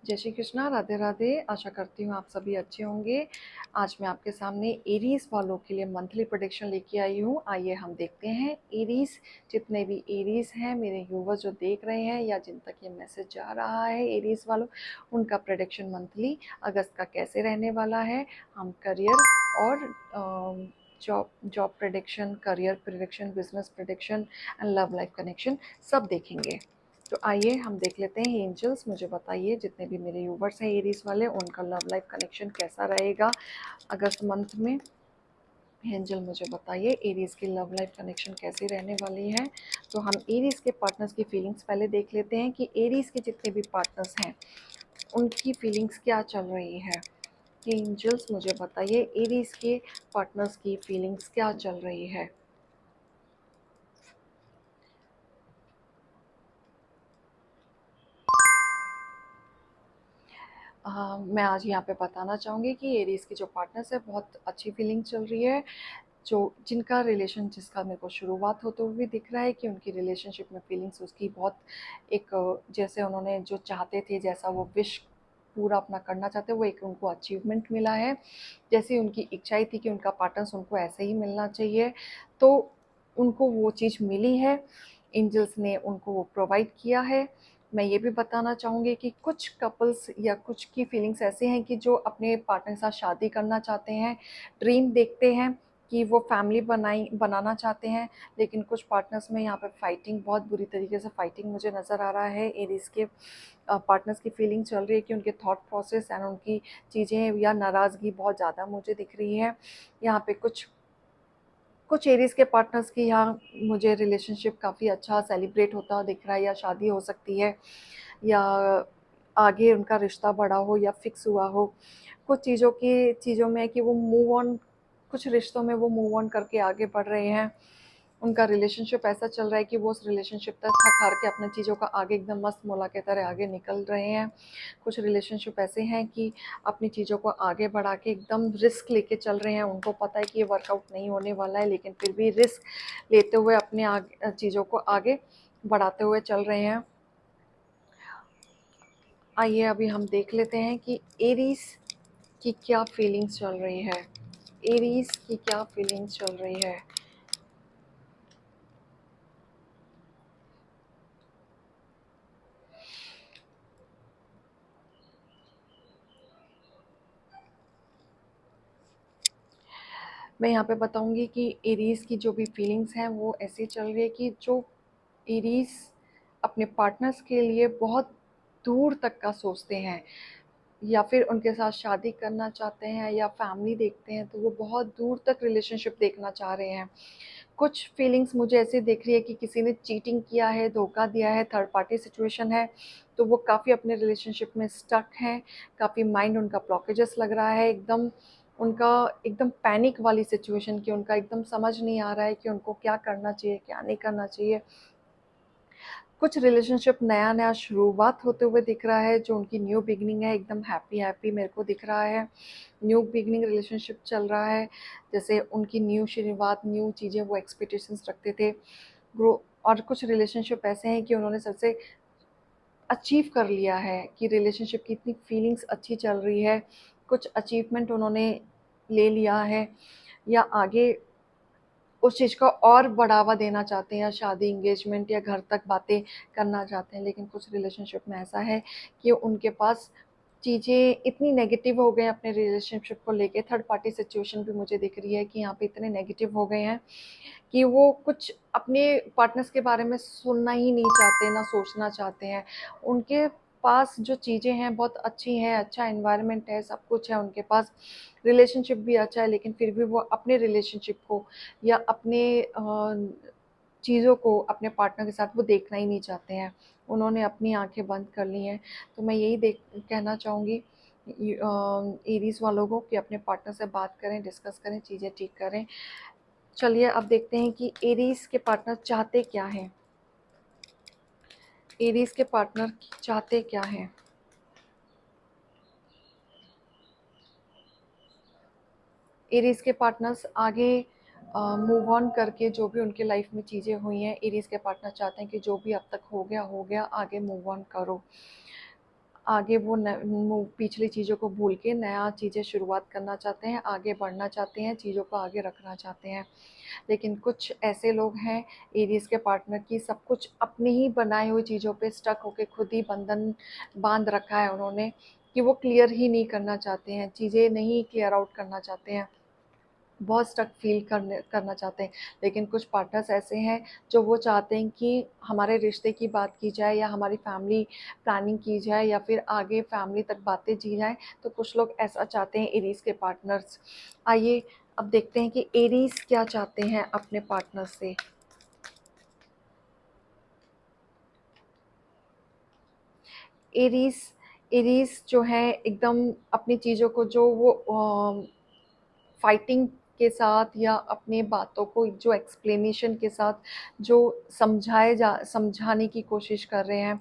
जय श्री कृष्णा, राधे राधे। आशा करती हूँ आप सभी अच्छे होंगे। आज मैं आपके सामने एरीज वालों के लिए मंथली प्रेडिक्शन लेके आई हूँ। आइए हम देखते हैं एरीज, जितने भी एरीज हैं मेरे व्यूवर्स जो देख रहे हैं या जिन तक ये मैसेज जा रहा है एरीज वालों, उनका प्रेडिक्शन मंथली अगस्त का कैसे रहने वाला है। हम करियर और job prediction, career prediction, business prediction and love life connection सब देखेंगे। तो आइए हम देख लेते हैं। एंजल्स मुझे बताइए, जितने भी मेरे यूवर्स हैं एरीज वाले, उनका लव लाइफ कनेक्शन कैसा रहेगा अगस्त मंथ में। एंजल मुझे बताइए एरीज की लव लाइफ कनेक्शन कैसी रहने वाली है। तो हम एरीज के पार्टनर्स की फीलिंग्स पहले देख लेते हैं कि एरीज के जितने भी पार्टनर्स हैं उनकी फीलिंग्स क्या चल रही है। एंजल्स मुझे बताइए एरीज के पार्टनर्स की फीलिंग्स क्या चल रही है। मैं आज यहाँ पे बताना चाहूँगी कि एरीज की जो पार्टनर्स है बहुत अच्छी फीलिंग चल रही है। जो जिनका रिलेशन, जिसका मेरे को शुरुआत होते हुए दिख रहा है कि उनकी रिलेशनशिप में फीलिंग्स उसकी बहुत एक, जैसे उन्होंने जो चाहते थे, जैसा वो विश पूरा अपना करना चाहते, वो एक उनको अचीवमेंट मिला है। जैसी उनकी इच्छाई थी कि उनका पार्टनर्स उनको ऐसे ही मिलना चाहिए, तो उनको वो चीज़ मिली है। एंजल्स ने उनको वो प्रोवाइड किया है। मैं ये भी बताना चाहूँगी कि कुछ कपल्स या कुछ की फीलिंग्स ऐसे हैं कि जो अपने पार्टनर के साथ शादी करना चाहते हैं, ड्रीम देखते हैं कि वो फैमिली बनाना चाहते हैं। लेकिन कुछ पार्टनर्स में यहाँ पे फाइटिंग, बहुत बुरी तरीके से फाइटिंग मुझे नज़र आ रहा है। एरीज के पार्टनर्स की फीलिंग चल रही है कि उनके थॉट प्रोसेस एंड उनकी चीज़ें या नाराज़गी बहुत ज़्यादा मुझे दिख रही है। यहाँ पे कुछ कुछ एरीज के पार्टनर्स की यहाँ मुझे रिलेशनशिप काफ़ी अच्छा सेलिब्रेट होता हुआ दिख रहा है, या शादी हो सकती है, या आगे उनका रिश्ता बढ़ा हो या फिक्स हुआ हो। कुछ चीज़ों में कि वो मूव ऑन, कुछ रिश्तों में वो मूव ऑन करके आगे बढ़ रहे हैं। उनका रिलेशनशिप ऐसा चल रहा है कि वो उस रिलेशनशिप तक थक हार के अपनी चीज़ों का आगे एकदम मस्त मौला की तरह आगे निकल रहे हैं। कुछ रिलेशनशिप ऐसे हैं कि अपनी चीज़ों को आगे बढ़ा के एकदम रिस्क लेके चल रहे हैं। उनको पता है कि ये वर्कआउट नहीं होने वाला है, लेकिन फिर भी रिस्क लेते हुए अपने आगे चीज़ों को आगे बढ़ाते हुए चल रहे हैं। आइए अभी हम देख लेते हैं कि एरीज की क्या फीलिंग्स चल रही है। एरीज की क्या फीलिंग्स चल रही है। मैं यहाँ पे बताऊंगी कि एरीज की जो भी फीलिंग्स हैं वो ऐसी चल रही है कि जो एरीज अपने पार्टनर्स के लिए बहुत दूर तक का सोचते हैं, या फिर उनके साथ शादी करना चाहते हैं या फैमिली देखते हैं, तो वो बहुत दूर तक रिलेशनशिप देखना चाह रहे हैं। कुछ फीलिंग्स मुझे ऐसे दिख रही है कि किसी ने चीटिंग किया है, धोखा दिया है, थर्ड पार्टी सिचुएशन है, तो वो काफ़ी अपने रिलेशनशिप में स्टक हैं। काफ़ी माइंड उनका ब्लॉकेजेस लग रहा है, एकदम उनका एकदम पैनिक वाली सिचुएशन की, उनका एकदम समझ नहीं आ रहा है कि उनको क्या करना चाहिए, क्या नहीं करना चाहिए। कुछ रिलेशनशिप नया नया शुरुआत होते हुए दिख रहा है, जो उनकी न्यू बिगनिंग है, एकदम हैप्पी हैप्पी मेरे को दिख रहा है। न्यू बिगनिंग रिलेशनशिप चल रहा है, जैसे उनकी न्यू शुरुआत, न्यू चीज़ें वो एक्सपेक्टेशंस रखते थे, ग्रो। और कुछ रिलेशनशिप ऐसे हैं कि उन्होंने सबसे अचीव कर लिया है, कि रिलेशनशिप की इतनी फीलिंग्स अच्छी चल रही है, कुछ अचीवमेंट उन्होंने ले लिया है, या आगे उस चीज़ को और बढ़ावा देना चाहते हैं, या शादी, एंगेजमेंट या घर तक बातें करना चाहते हैं। लेकिन कुछ रिलेशनशिप में ऐसा है कि उनके पास चीज़ें इतनी नेगेटिव हो गए हैं अपने रिलेशनशिप को लेके। थर्ड पार्टी सिचुएशन भी मुझे दिख रही है कि यहाँ पे इतने नेगेटिव हो गए हैं कि वो कुछ अपने पार्टनर्स के बारे में सुनना ही नहीं चाहते, ना सोचना चाहते हैं। उनके पास जो चीज़ें हैं बहुत अच्छी हैं, अच्छा एनवायरनमेंट है, सब कुछ है उनके पास, रिलेशनशिप भी अच्छा है, लेकिन फिर भी वो अपने रिलेशनशिप को या अपने चीज़ों को अपने पार्टनर के साथ वो देखना ही नहीं चाहते हैं। उन्होंने अपनी आंखें बंद कर ली हैं। तो मैं यही कहना चाहूँगी एरीज वालों को कि अपने पार्टनर से बात करें, डिस्कस करें, चीज़ें ठीक करें। चलिए अब देखते हैं कि एरीज के पार्टनर चाहते क्या हैं। एरीज के पार्टनर चाहते क्या हैं। एरीज के पार्टनर्स आगे मूव ऑन करके, जो भी उनके लाइफ में चीज़ें हुई हैं, एरीज के पार्टनर चाहते हैं कि जो भी अब तक हो गया, आगे मूव ऑन करो। आगे वो पिछली चीज़ों को भूल के नया चीज़ें शुरुआत करना चाहते हैं, आगे बढ़ना चाहते हैं, चीज़ों को आगे रखना चाहते हैं। लेकिन कुछ ऐसे लोग हैं एरीज़ के पार्टनर की सब कुछ अपनी ही बनाई हुई चीज़ों पे स्टक होके खुद ही बंधन बांध रखा है उन्होंने, कि वो क्लियर ही नहीं करना चाहते हैं, चीज़ें नहीं क्लियर आउट करना चाहते हैं, बहुत स्टक फील करना चाहते हैं। लेकिन कुछ पार्टनर्स ऐसे हैं जो वो चाहते हैं कि हमारे रिश्ते की बात की जाए या हमारी फैमिली प्लानिंग की जाए या फिर आगे फैमिली तक बातें जी जाएँ, तो कुछ लोग ऐसा चाहते हैं एरीज़ के पार्टनर्स। आइए अब देखते हैं कि एरीज़ क्या चाहते हैं अपने पार्टनर से। एरीज़ एरीज़ जो है एकदम अपनी चीज़ों को जो वो फाइटिंग के साथ या अपने बातों को जो एक्सप्लेनेशन के साथ जो समझाने की कोशिश कर रहे हैं।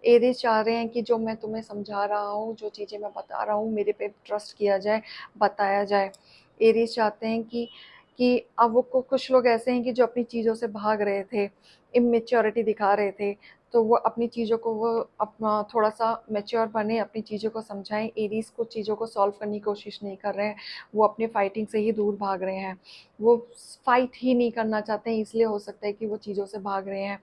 एरीज़ चाह रहे हैं कि जो मैं तुम्हें समझा रहा हूँ, जो चीज़ें मैं बता रहा हूँ, मेरे पे ट्रस्ट किया जाए, बताया जाए। एरीज़ चाहते हैं कि अब वो कुछ लोग ऐसे हैं कि जो अपनी चीज़ों से भाग रहे थे, इमैच्योरिटी दिखा रहे थे, तो वो अपनी चीज़ों को वो अपना थोड़ा-सा मैच्योर बने, अपनी चीज़ों को समझाएँ। एरीज़ कुछ चीज़ों को सॉल्व करने की कोशिश नहीं कर रहे हैं, वो अपने फाइटिंग से ही दूर भाग रहे हैं। वो फाइट ही नहीं करना चाहते हैं, इसलिए हो सकता है कि वो चीज़ों से भाग रहे हैं।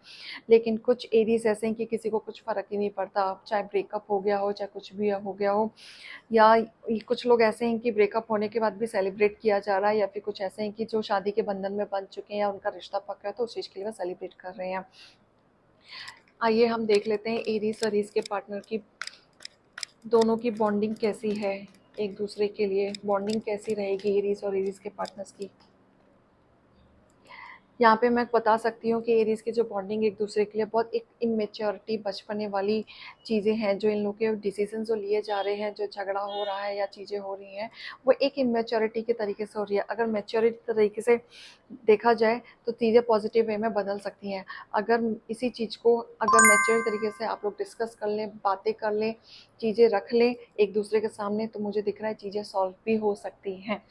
लेकिन कुछ एरीज़ ऐसे हैं कि किसी को कुछ फ़र्क ही नहीं पड़ता, चाहे ब्रेकअप हो गया हो, चाहे कुछ भी हो गया हो, या कुछ लोग ऐसे हैं कि ब्रेकअप होने के बाद भी सेलिब्रेट किया जा रहा है, या फिर कुछ ऐसे हैं कि जो शादी के बंधन में बंध चुके हैं या उनका रिश्ता पक्का है, तो उस चीज़ के लिए वो सेलिब्रेट कर रहे हैं। आइए हम देख लेते हैं एरीज़ और एरीज़ के पार्टनर की दोनों की बॉन्डिंग कैसी है, एक दूसरे के लिए बॉन्डिंग कैसी रहेगी एरीज़ और एरीज़ के पार्टनर्स की। यहाँ पे मैं बता सकती हूँ कि एरीज़ की जो बॉन्डिंग एक दूसरे के लिए बहुत एक इमेच्योरिटी बचपने वाली चीज़ें हैं, जो इन लोग के डिसीजन जो लिए जा रहे हैं, जो झगड़ा हो रहा है या चीज़ें हो रही हैं, वो एक इमेच्योरिटी के तरीके से हो रही है। अगर मैच्योरिटी तरीके से देखा जाए तो चीज़ें पॉजिटिव वे में बदल सकती हैं। अगर इसी चीज़ को अगर मैच्योर तरीके से आप लोग डिस्कस कर लें, बातें कर लें, चीज़ें रख लें एक दूसरे के सामने, तो मुझे दिख रहा है चीज़ें सॉल्व भी हो सकती हैं।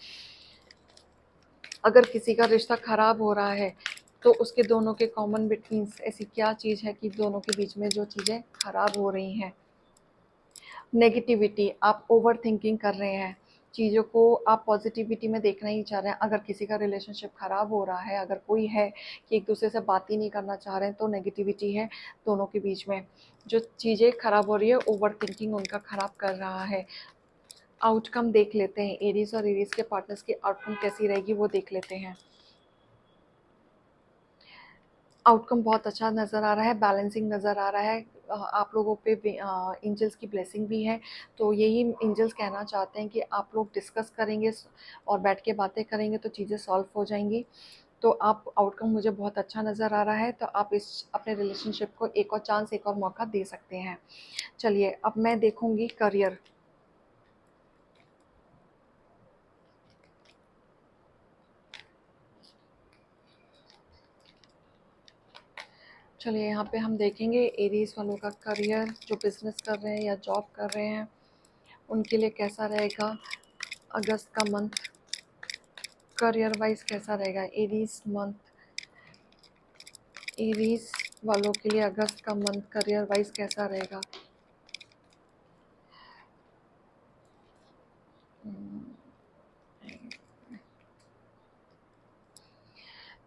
अगर किसी का रिश्ता ख़राब हो रहा है तो उसके दोनों के कॉमन बिटवीन्स ऐसी क्या चीज़ है कि दोनों के बीच में जो चीज़ें ख़राब हो रही हैं। नेगेटिविटी, आप ओवर थिंकिंग कर रहे हैं, चीज़ों को आप पॉजिटिविटी में देखना ही चाह रहे हैं। अगर किसी का रिलेशनशिप ख़राब हो रहा है, अगर कोई है कि एक दूसरे से बात ही नहीं करना चाह रहे हैं, तो नेगेटिविटी है दोनों के बीच में। जो चीज़ें ख़राब हो रही है, ओवर थिंकिंग उनका ख़राब कर रहा है। आउटकम देख लेते हैं, एरीज़ और एरीज़ के पार्टनर्स की आउटकम कैसी रहेगी वो देख लेते हैं। आउटकम बहुत अच्छा नज़र आ रहा है, बैलेंसिंग नज़र आ रहा है। आप लोगों पे एंजल्स की ब्लेसिंग भी है, तो यही एंजल्स कहना चाहते हैं कि आप लोग डिस्कस करेंगे और बैठ के बातें करेंगे तो चीज़ें सॉल्व हो जाएंगी। तो आप आउटकम मुझे बहुत अच्छा नज़र आ रहा है, तो आप इस अपने रिलेशनशिप को एक और चांस, एक और मौका दे सकते हैं। चलिए अब मैं देखूंगी करियर। चलिए यहाँ पे हम देखेंगे एरीज वालों का करियर, जो बिजनेस कर रहे हैं या जॉब कर रहे हैं, उनके लिए कैसा रहेगा अगस्त का मंथ। करियर वाइज कैसा रहेगा एरीज मंथ, एरीज वालों के लिए अगस्त का मंथ करियर वाइज कैसा रहेगा।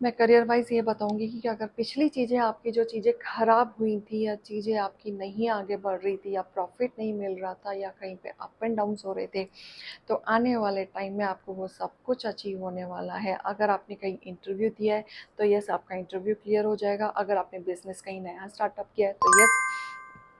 मैं करियर वाइज ये बताऊंगी कि अगर पिछली चीज़ें आपकी जो चीज़ें खराब हुई थी या चीज़ें आपकी नहीं आगे बढ़ रही थी या प्रॉफिट नहीं मिल रहा था या कहीं पे अप एंड डाउन्स हो रहे थे, तो आने वाले टाइम में आपको वो सब कुछ अचीव होने वाला है। अगर आपने कहीं इंटरव्यू दिया है तो यस आपका इंटरव्यू क्लियर हो जाएगा। अगर आपने बिजनेस कहीं नया स्टार्टअप किया है तो यस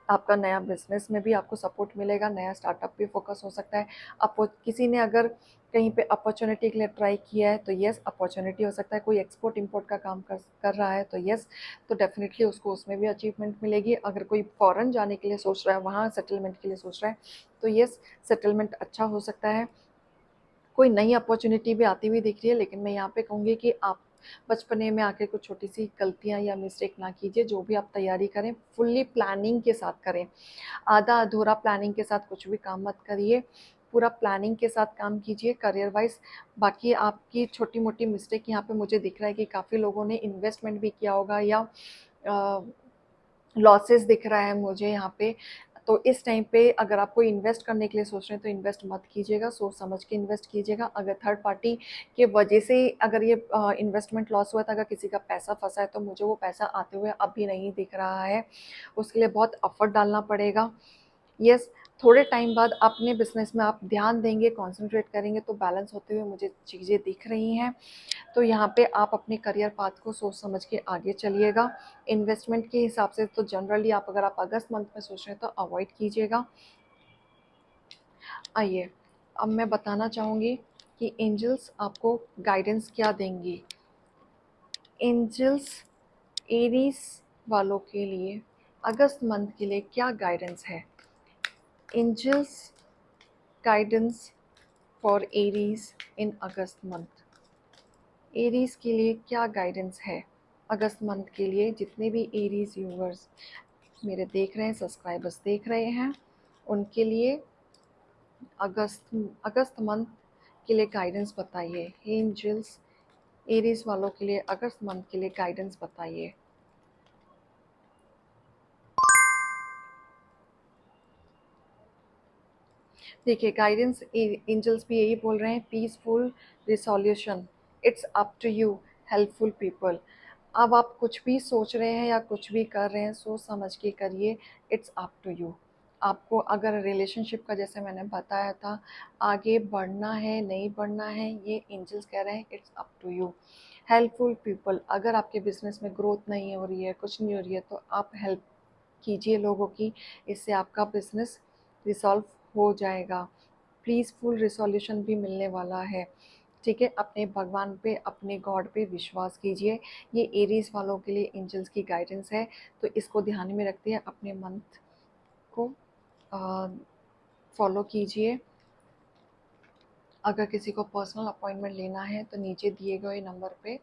आपका नया बिजनेस में भी आपको सपोर्ट मिलेगा, नया स्टार्टअप भी फोकस हो सकता है। अपो किसी ने अगर कहीं पे अपॉर्चुनिटी के लिए ट्राई किया है तो यस अपॉर्चुनिटी हो सकता है। कोई एक्सपोर्ट इंपोर्ट का काम कर रहा है तो यस, तो डेफिनेटली उसको उसमें भी अचीवमेंट मिलेगी। अगर कोई फॉरेन जाने के लिए सोच रहा है, वहाँ सेटलमेंट के लिए सोच रहा है, तो यस सेटलमेंट अच्छा हो सकता है। कोई नई अपॉर्चुनिटी भी आती हुई दिख रही है, लेकिन मैं यहाँ पे कहूँगी कि आप बचपने में आके कुछ छोटी सी गलतियाँ या मिस्टेक ना कीजिए। जो भी आप तैयारी करें फुल्ली प्लानिंग के साथ करें, आधा अधूरा प्लानिंग के साथ कुछ भी काम मत करिए, पूरा प्लानिंग के साथ काम कीजिए करियर वाइज। बाकी आपकी छोटी मोटी मिस्टेक यहाँ पे मुझे दिख रहा है कि काफ़ी लोगों ने इन्वेस्टमेंट भी किया होगा या लॉसेस दिख रहा है मुझे यहाँ पे, तो इस टाइम पे अगर आप कोई इन्वेस्ट करने के लिए सोच रहे हैं तो इन्वेस्ट मत कीजिएगा, सोच समझ के इन्वेस्ट कीजिएगा। अगर थर्ड पार्टी के वजह से अगर ये इन्वेस्टमेंट लॉस हुआ था, अगर किसी का पैसा फंसा है तो मुझे वो पैसा आते हुए अभी नहीं दिख रहा है, उसके लिए बहुत एफर्ट डालना पड़ेगा। यस, थोड़े टाइम बाद अपने बिजनेस में आप ध्यान देंगे, कॉन्सेंट्रेट करेंगे तो बैलेंस होते हुए मुझे चीज़ें दिख रही हैं। तो यहाँ पे आप अपने करियर पाथ को सोच समझ के आगे चलिएगा। इन्वेस्टमेंट के हिसाब से तो जनरली आप अगर आप अगस्त मंथ में सोच रहे हैं तो अवॉइड कीजिएगा। आइए, अब मैं बताना चाहूँगी कि एंजल्स आपको गाइडेंस क्या देंगी। एंजल्स एरीज वालों के लिए अगस्त मंथ के लिए क्या गाइडेंस है। Angels guidance for Aries in अगस्त मंथ। एरीज के लिए क्या गाइडेंस है अगस्त मंथ के लिए। जितने भी एरीज व्यूवर्स मेरे देख रहे हैं, सब्सक्राइबर्स देख रहे हैं, उनके लिए अगस्त मंथ के लिए गाइडेंस बताइए। एंजल्स एरीज वालों के लिए अगस्त मंथ के लिए गाइडेंस बताइए। देखिए, गाइडेंस एंजल्स भी यही बोल रहे हैं, peaceful resolution, it's up to you, helpful people. अब आप कुछ भी सोच रहे हैं या कुछ भी कर रहे हैं, सोच समझ के करिए, इट्स अप टू यू। आपको अगर रिलेशनशिप का, जैसे मैंने बताया था, आगे बढ़ना है नहीं बढ़ना है, ये एंजल्स कह रहे हैं it's up to you. Helpful people, अगर आपके बिजनेस में ग्रोथ नहीं हो रही है, कुछ नहीं हो रही है, तो आप हेल्प कीजिए लोगों की, इससे आपका बिजनेस रिसॉल्व हो जाएगा। पीसफुल रिसोल्यूशन भी मिलने वाला है। ठीक है, अपने भगवान पे, अपने गॉड पे विश्वास कीजिए। ये एरीज वालों के लिए एंजल्स की गाइडेंस है, तो इसको ध्यान में रखते हैं, अपने मंथ को फॉलो कीजिए। अगर किसी को पर्सनल अपॉइंटमेंट लेना है तो नीचे दिए गए नंबर पे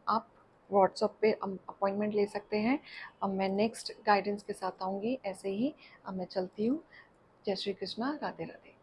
आप व्हाट्सएप पे अपॉइंटमेंट ले सकते हैं। अब मैं नेक्स्ट गाइडेंस के साथ आऊँगी ऐसे ही। अब मैं चलती हूँ। जय श्री कृष्णा, राधे राधे।